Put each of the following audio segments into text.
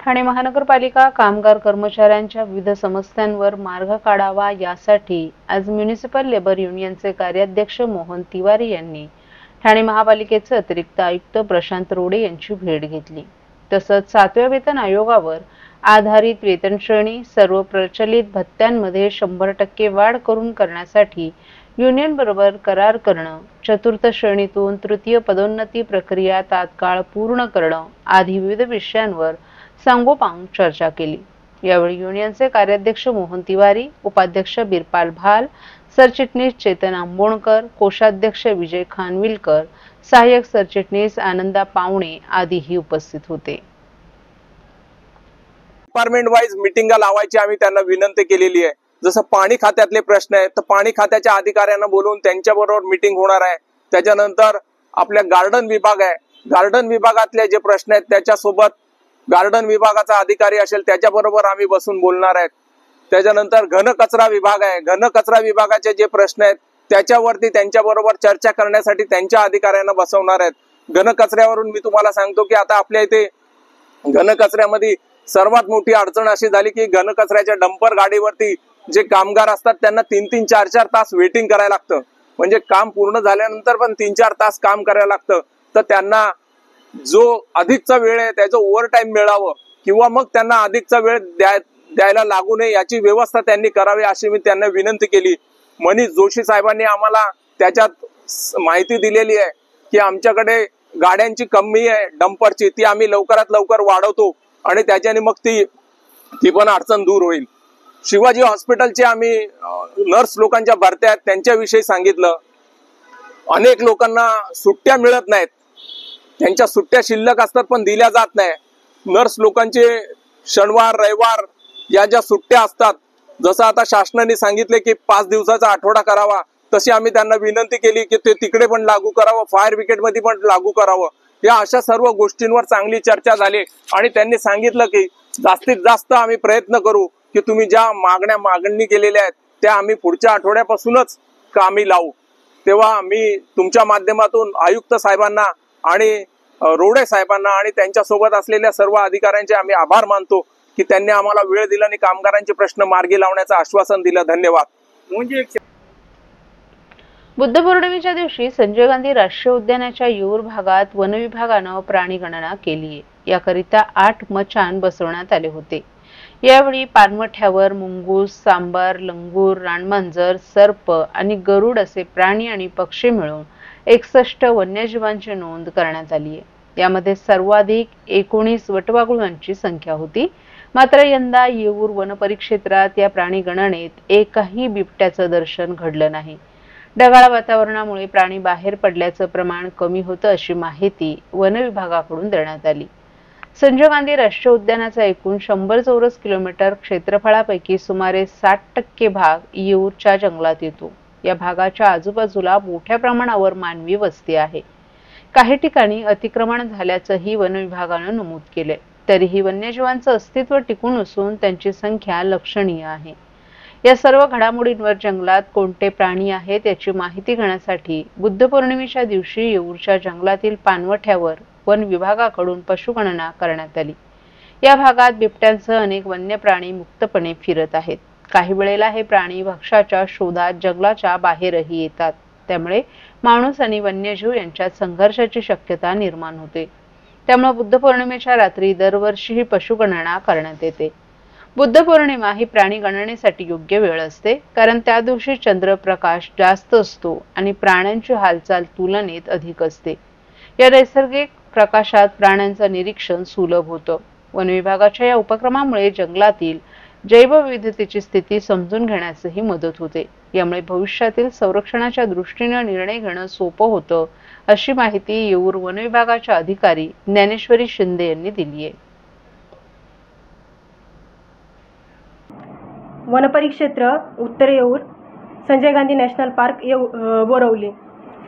ठाणे महानगरपालिका कामगार कर्मचाऱ्यांच्या विविध समस्यांवर मार्ग काढावा यासाठी आज म्युनिसिपल लेबर युनियनचे कार्याध्यक्ष मोहन तिवारी यांनी ठाणे महापालिकेचे अतिरिक्त आयुक्त प्रशांत रोडे यांची भेट घेतली। तसंच 7व्या वेतन आयोगावर आधारित वेतन श्रेणी सर्व प्रचलित भत्त्यांमध्ये 100% वाढ करून करण्यासाठी युनियन बरोबर करार करणं, चतुर्थ श्रेणीतून तृतीय पदोन्नती प्रक्रिया तात्काळ पूर्ण करणं आदी विविध विषयांवर सांगोपांग चर्चा केली। यावेळी युनियनचे कार्याध्यक्ष मोहन तिवारी, उपाध्यक्ष बिरपाल भाल, सरचिटणीस चेतन आंबोणकर, कोषाध्यक्ष विजय खानविलकर, सहाय्यक सरचिटणीस आनंदा पावणे आदीही उपस्थित होते। डिपार्टमेंट वाइज मीटिंगा लावायची आम्ही त्यांना विनंती केलेली आहे। जसं पाणी खात्यातले प्रश्न आहेत तर पाणी खात्याच्या अधिकाऱ्यांना बोलवून त्यांच्याबरोबर मीटिंग होणार आहे। त्याच्यानंतर आपल्या गार्डन विभाग आहे, गार्डन विभागातले जे प्रश्न आहेत त्याच्यासोबत गार्डन विभागाचा अधिकारी असेल त्याच्याबरोबर आम्ही बसून बोलणार आहेत। त्याच्यानंतर घन कचरा विभाग आहे, घन कचरा विभागाचे जे प्रश्न आहेत त्याच्यावरती त्यांच्याबरोबर चर्चा करण्यासाठी त्यांच्या अधिकाऱ्यांना बसवणार आहेत। घन कचऱ्यावरून मी तुम्हाला सांगतो की आता आपल्या इथे घन कचऱ्यामध्ये सर्वात मोठी अडचण अशी झाली की घन कचऱ्याच्या डंपर गाडीवरती जे कामगार असतात त्यांना 3-3, 4-4 तास वेटिंग करायला लागतं। म्हणजे काम पूर्ण झाल्यानंतर पण 3-4 तास काम करायला लागतं। तर त्यांना जो अधिकचा वेळ आहे त्याचं ओव्हरटाइम मिळावं किंवा मग त्यांना अधिकचा वेळ द्यायला लागू नये याची व्यवस्था त्यांनी करावी अशी मी त्यांना विनंती केली। मनीष जोशी साहेबांनी आम्हाला त्याच्यात माहिती दिलेली आहे की आमच्याकडे गाड्यांची कमी आहे डंपरची, ती आम्ही लवकरात लवकर वाढवतो आणि त्याच्याने मग ती पण अडचण दूर होईल। शिवाजी हॉस्पिटलचे आम्ही नर्स लोकांच्या भरत्या आहेत त्यांच्याविषयी सांगितलं। अनेक लोकांना सुट्ट्या मिळत नाहीत, त्यांच्या सुट्ट्या शिल्लक असतात पण दिल्या जात नाही। नर्स लोकांचे शनिवार रविवार या ज्या सुट्ट्या असतात, जसं आता शासनाने सांगितले की 5 दिवसाचा आठवडा करावा, तशी आम्ही त्यांना विनंती केली की ते तिकडे पण लागू करावं, फायर ब्रिगेड मध्ये पण लागू करावं। या अशा सर्व गोष्टींवर चांगली चर्चा झाली आणि त्यांनी सांगितलं की जास्तीत जास्त आम्ही प्रयत्न करू की तुम्ही ज्या मागणी केलेल्या आहेत त्या आम्ही पुढच्या आठवड्यापासूनच कामी लावू। तेव्हा मी तुमच्या माध्यमातून आयुक्त साहेबांना आणि रोडे साहेबांना आणि त्यांच्या सोबत असलेल्या सर्व अधिकाऱ्यांचे आम्ही आभार मानतो की त्यांनी आम्हाला वेळ दिला आणि कामगारांचे प्रश्न मार्गी लावण्याचं आश्वासन दिलं। धन्यवाद। बुद्ध पौर्णिमेच्या दिवशी संजय गांधी राष्ट्रीय उद्यानाच्या येऊर भागात वन विभागानं प्राणी गणना केली आहे। याकरिता 8 मचाण बसवण्यात आले होते। यावेळी पानवठ्यावर मुंगूस, सांबार, लंगूर, रानमांजर, सर्प आणि गरुड असे प्राणी आणि पक्षी मिळून 61 वन्यजीवांची नोंद करण्यात आली आहे। यामध्ये सर्वाधिक 19 वटवाघुळांची संख्या होती। मात्र यंदा येऊर वनपरिक्षेत्रात या प्राणी गणनेत एकही बिबट्याचं दर्शन घडलं नाही। ढगाळ वातावरणामुळे प्राणी बाहेर पडल्याचं प्रमाण कमी होतं अशी माहिती वन विभागाकडून देण्यात आली। संजय गांधी राष्ट्रीय उद्यानाचा एकूण 100 चौरस किलोमीटर क्षेत्रफळापैकी सुमारे 60% भाग येऊरच्या जंगलात येतो। या भागाच्या आजूबाजूला मोठ्या प्रमाणावर मानवी वस्ती आहे। काही ठिकाणी अतिक्रमण झाल्याचंही वन विभागानं नमूद केले। तरीही वन्यजीवांचं अस्तित्व टिकून असून त्यांची संख्या लक्षणीय आहे। या सर्व घडामोडींवर जंगलात कोणते प्राणी आहेत याची माहिती घेण्यासाठी बुद्ध पौर्णिमेच्या दिवशी येऊरच्या जंगलातील पानवठ्यावर वन विभागाकडून पशुगणना करण्यात आली। या भागात बिबट्यांसह अनेक वन्य प्राणी मुक्तपणे फिरत आहेत। काही वेळेला हे प्राणी भक्ष्याच्या शोधात जंगलाच्या बाहेरही येतात। त्यामुळे माणूस आणि वन्यजीव यांच्यात संघर्षाची शक्यता निर्माण होते। त्यामुळे बुद्ध पौर्णिमेच्या रात्री दरवर्षी ही पशुगणना करण्यात येते। बुद्ध पौर्णिमा ही प्राणी गणनेसाठी योग्य वेळ असते, कारण त्या दिवशी चंद्रप्रकाश जास्त असतो आणि प्राण्यांची हालचाल तुलनेत अधिक असते। या नैसर्गिक प्रकाशात प्राण्यांचं निरीक्षण सुलभ होतं। वन विभागाच्या या उपक्रमामुळे जंगलातील जैवविविधतेची स्थिती समजून घेण्यासही मदत होते। यामुळे भविष्यातील संरक्षणाच्या दृष्टीने निर्णय घेणं सोपं होतं, अशी माहिती येऊर वन विभागाच्या अधिकारी ज्ञानेश्वरी शिंदे यांनी दिली आहे। वनपरिक्षेत्र उत्तर येऊर, संजय गांधी नॅशनल पार्क बोरवली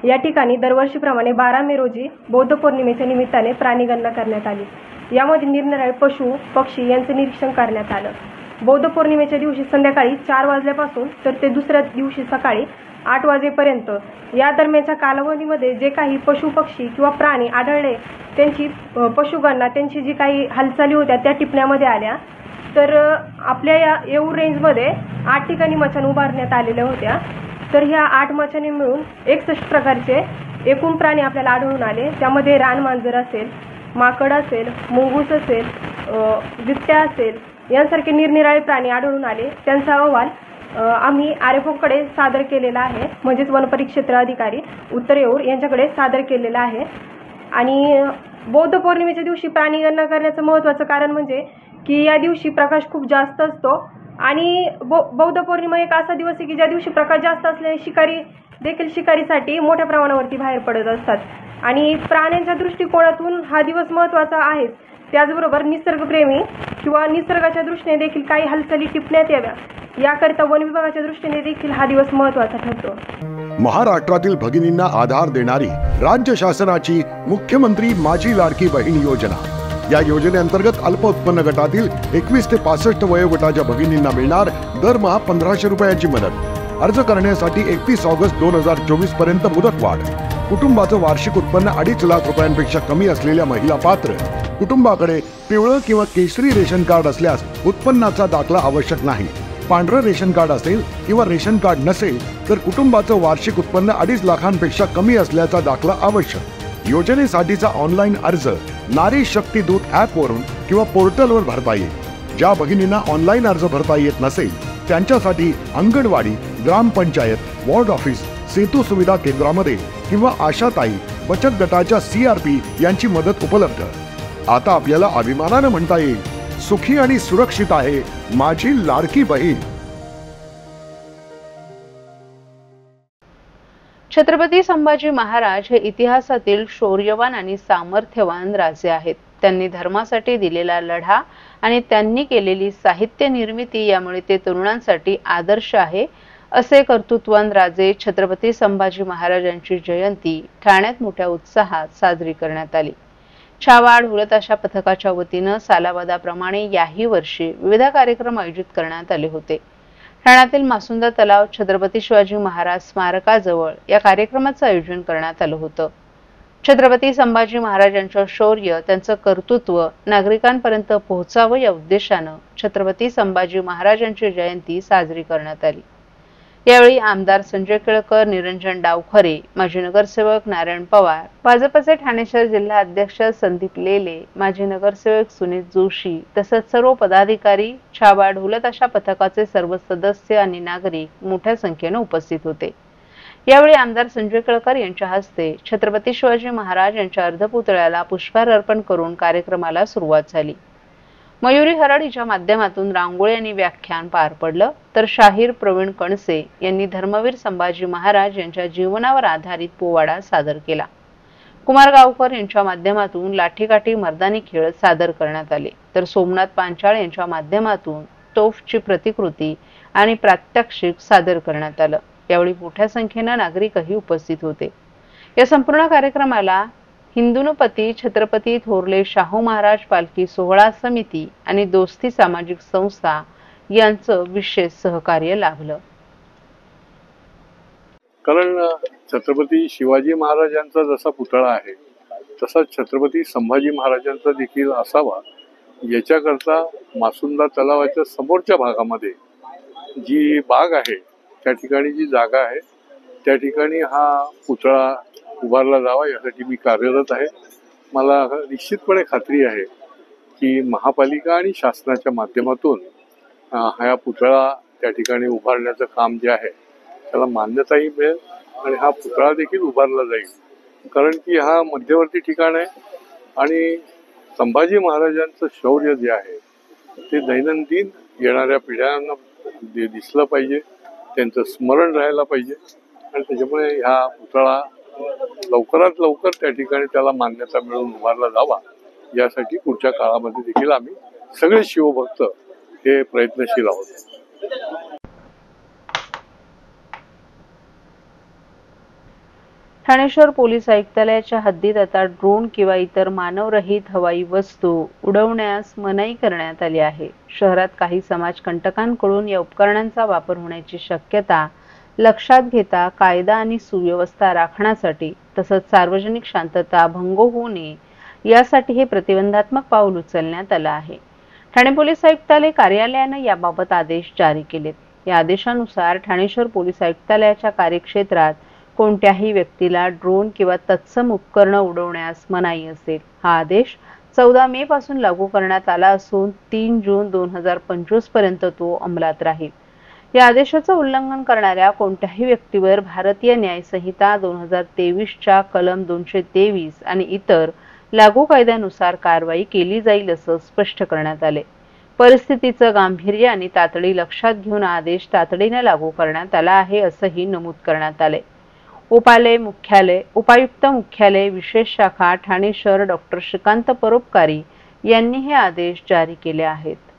या ठिकाणी दरवर्षीप्रमाणे 12 मे रोजी बौद्ध पौर्णिमेच्या निमित्ताने प्राणी गणना करण्यात आली। यामध्ये निरनिराळे पशु पक्षी यांचे निरीक्षण करण्यात आलं। बौद्ध पौर्णिमेच्या दिवशी संध्याकाळी 4 वाजल्यापासून तर ते दुसऱ्या दिवशी सकाळी 8 वाजेपर्यंत या दरम्यानच्या कालावधीमध्ये जे काही पशु पक्षी किंवा प्राणी आढळले त्यांची पशुगणना त्यांची जी काही हालचाली होत्या त्या टिपण्यामध्ये आल्या। तर आपल्या या येऊर रेंजमध्ये 8 ठिकाणी मचाण उभारण्यात आलेल्या होत्या। तर ह्या 8 मचाणी मिळून 61 प्रकारचे एकूण प्राणी आपल्याला आढळून आले। त्यामध्ये रानमांजर असेल, माकड असेल, मुंगूस असेल, बिबट्या असेल यांसारखे निरनिराळे प्राणी आढळून आले। त्यांचा अहवाल आम्ही आरएफओकडे सादर केलेला आहे, म्हणजेच वनपरिक्षेत्र अधिकारी उत्तर येऊर यांच्याकडे सादर केलेला आहे। आणि बौद्ध पौर्णिमेच्या दिवशी प्राणीगणना करण्याचं महत्त्वाचं कारण म्हणजे की या दिवशी प्रकाश खूप जास्त असतो आणि बौद्ध पौर्णिमा एक असा दिवस आहे की ज्या दिवशी प्रकाश जास्त असल्याने शिकारी देखील शिकारीसाठी मोठ्या प्रमाणावरती बाहेर पडत असतात आणि प्राण्यांच्या दृष्टिकोनातून हा दिवस महत्त्वाचा आहे। त्याचबरोबर निसर्गप्रेमी किंवा निसर्गाच्या दृष्टीने देखील काही हालचाली टिपण्यात याव्या याकरिता वन विभागाच्या दृष्टीने देखील हा दिवस महत्त्वाचा ठरतो। महाराष्ट्रातील भगिनींना आधार देणारी राज्य शासनाची मुख्यमंत्री माझी लाडकी बहीण योजना। या योजनेअंतर्गत अल्प उत्पन्न गटातील 21 ते 65 वयोगटाच्या भगिनींना मिळणार दरमहा 1500 रुपयांची मदत। अर्ज करण्यासाठी 31 ऑगस्ट 2024 पर्यंत मुदतवाढ। कुटुंबाचं वार्षिक उत्पन्न 2.5 लाख रुपयांपेक्षा कमी असलेल्या महिला पात्र। कुटुंबाकडे पिवळं किंवा केशरी रेशन कार्ड असल्यास उत्पन्नाचा दाखला आवश्यक नाही। पांढरं रेशन कार्ड असेल किंवा रेशन कार्ड नसेल तर कुटुंबाचं वार्षिक उत्पन्न 2.5 लाखांपेक्षा कमी असल्याचा दाखला आवश्यक। योजनेसाठीचा ऑनलाईन अर्ज नारी शक्ती दूत ॲप वरून किंवा पोर्टलवर भरता येईल। ज्या भगिनींना ऑनलाईन अर्ज भरता येत नसेल त्यांच्यासाठी अंगणवाडी, ग्रामपंचायत, वॉर्ड ऑफिस, सेतू सुविधा केंद्रामध्ये किंवा आशाताई बचत गटाच्या CRP यांची मदत उपलब्ध। आता आपल्याला अभिमानाने म्हणता येईल, सुखी आणि सुरक्षित आहे माझी लाडकी बहीण। छत्रपती संभाजी महाराज हे इतिहासातील शौर्यवान आणि सामर्थ्यवान राजे आहेत। त्यांनी धर्मासाठी दिलेला लढा आणि त्यांनी केलेली साहित्य निर्मिती यामुळे ते तरुणांसाठी आदर्श आहे, असे कर्तृत्ववान राजे छत्रपती संभाजी महाराजांची जयंती ठाण्यात मोठ्या उत्साहात साजरी करण्यात आली। छावा ढोलताशा पथकाच्या वतीनं सालाबादाप्रमाणे याही वर्षी विविध कार्यक्रम आयोजित करण्यात आले होते। ठाण्यातील मासुंदा तलाव छत्रपती शिवाजी महाराज स्मारकाजवळ या कार्यक्रमाचं आयोजन करण्यात आलं होतं। छत्रपती संभाजी महाराजांचं शौर्य, त्यांचं कर्तृत्व नागरिकांपर्यंत पोहोचावं या उद्देशानं छत्रपती संभाजी महाराजांची जयंती साजरी करण्यात आली। यावेळी आमदार संजय केळकर, निरंजन डावखरे, माजी नगरसेवक नारायण पवार, भाजपचे ठाणे शहर जिल्हा अध्यक्ष संदीप लेले, माजी नगरसेवक सुनीत जोशी तसंच सर्व पदाधिकारी, छावा ढोलताशा पथकाचे सर्व सदस्य आणि नागरिक मोठ्या संख्येने उपस्थित होते। यावेळी आमदार संजय केळकर यांच्या हस्ते छत्रपती शिवाजी महाराज यांच्या अर्धपुतळ्याला पुष्पहार अर्पण करून कार्यक्रमाला सुरुवात झाली। मयुरी हरड हिच्या माध्यमातून रांगोळी आणि व्याख्यान पार पडलं, तर शाहीर प्रवीण कणसे यांनी धर्मवीर संभाजी महाराज यांच्या जीवनावर आधारित पोवाडा सादर केला। कुमार गावकर यांच्या माध्यमातून लाठीकाठी मर्दानी खेळ सादर करण्यात आले, तर सोमनाथ पांचाळ यांच्या माध्यमातून तोफची प्रतिकृती आणि प्रात्यक्षिक सादर करण्यात आलं। यावेळी मोठ्या संख्येने नागरिकही उपस्थित होते। या संपूर्ण कार्यक्रमाला हिंदुनुपती छत्रपती थोरले शाहू महाराज पालखी सोहळा समिती आणि दोस्ती सामाजिक संस्था यांचं विशेष सहकार्य लाभलं। कारण छत्रपती शिवाजी महाराजांचा जसा पुतळा आहे तसा छत्रपती संभाजी महाराजांचा देखील असावा, याच्याकरता मासुंदा तलावाच्या समोरच्या भागामध्ये जी बाग आहे त्या ठिकाणी जी जागा आहे त्या ठिकाणी हा पुतळा उभारला जावा यासाठी मी कार्यरत आहे। मला निश्चितपणे खात्री आहे की महापालिका आणि शासनाच्या माध्यमातून हा पुतळा त्या ठिकाणी उभारण्याचं काम जे आहे त्याला मान्यताही मिळेल आणि हा पुतळा देखील उभारला जाईल। कारण की हा मध्यवर्ती ठिकाण आहे आणि संभाजी महाराजांचं शौर्य जे आहे ते दैनंदिन येणाऱ्या पिढ्यांना दिसलं पाहिजे, त्यांचं स्मरण राहायला पाहिजे आणि त्याच्यामुळे हा पुतळा लवकरात लवकर त्या ठिकाणी त्याला मान्यता मिळवून उभारला जावा यासाठी पुढच्या काळामध्ये देखील आम्ही सगळे शिवभक्त हे प्रयत्नशील आहोत। ठाणे शहर पोलीस आयुक्तालयाच्या हद्दीत आता ड्रोन किंवा इतर मानवरहित हवाई वस्तू उडवण्यास मनाई करण्यात आली आहे। शहरात काही समाजकंटकांकडून या उपकरणांचा वापर होण्याची शक्यता लक्षात घेता कायदा आणि सुव्यवस्था राखण्यासाठी तसंच सार्वजनिक शांतता भंग होऊ नये यासाठी हे प्रतिबंधात्मक पाऊल उचलण्यात आलं आहे। ठाणे पोलीस आयुक्तालय कार्यालयानं याबाबत आदेश जारी केलेत। या आदेशानुसार ठाणे शहर पोलीस आयुक्तालयाच्या कार्यक्षेत्रात कोणत्याही व्यक्तीला ड्रोन किंवा तत्सम उपकरण उडवण्यास मनाई असेल। हा आदेश 14 मे पासून लागू करण्यात आला असून 3 जून 2025 पर्यंत तो अंमलात राहील। या आदेशाचं उल्लंघन करणाऱ्या कोणत्याही व्यक्तीवर भारतीय न्याय संहिता 2023च्या कलम 223 आणि इतर लागू कायद्यानुसार कारवाई केली जाईल असं स्पष्ट करण्यात आले। परिस्थितीचं गांभीर्य आणि तातडी लक्षात घेऊन आदेश तातडीने लागू करण्यात आला आहे असंही नमूद करण्यात आले। उपायुक्त मुख्यालय विशेष शाखा ठाणे शहर डॉ. श्रीकांत परोपकारी यांनी हे आदेश जारी केले आहेत।